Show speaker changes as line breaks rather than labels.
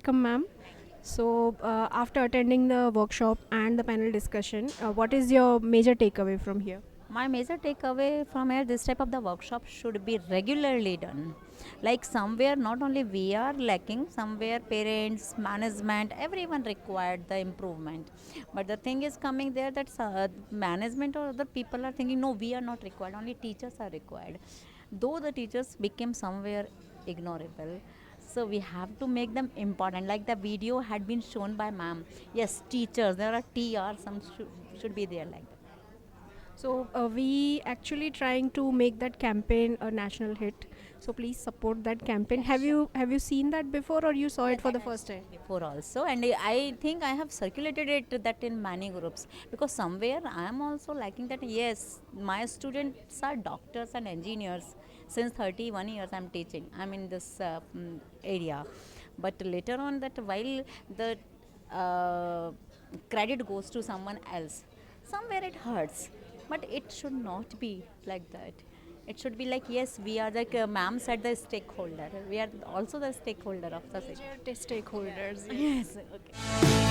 welcome, ma'am. So, after attending the workshop and the panel discussion, what is your major takeaway from here?
My major takeaway from here, this type of the workshop should be regularly done. Like somewhere, not only we are lacking, somewhere parents, management, everyone required the improvement. But the thing is coming there that management or other people are thinking, no, we are not required, only teachers are required. Though the teachers became somewhere ignorable, so we have to make them important. Like the video had been shown by ma'am. Yes, teachers, there are TR, some should be there like that.
So, we actually trying to make that campaign a national hit. So, please support that campaign. Have you seen that before, or you saw
Yeah,
it for
that
the
I
first
saw
time?
before also, and I think I have circulated it that in many groups because somewhere I am also liking that. Yes, my students are doctors and engineers. Since 31 years, I'm teaching. I'm in this area, but later on that while the uh, credit goes to someone else, somewhere it hurts, but it should not be like that. It should be like, yes, we are like ma'am said, the stakeholder. We are also the stakeholder of the
Major stakeholders. Yes.
yes. Okay.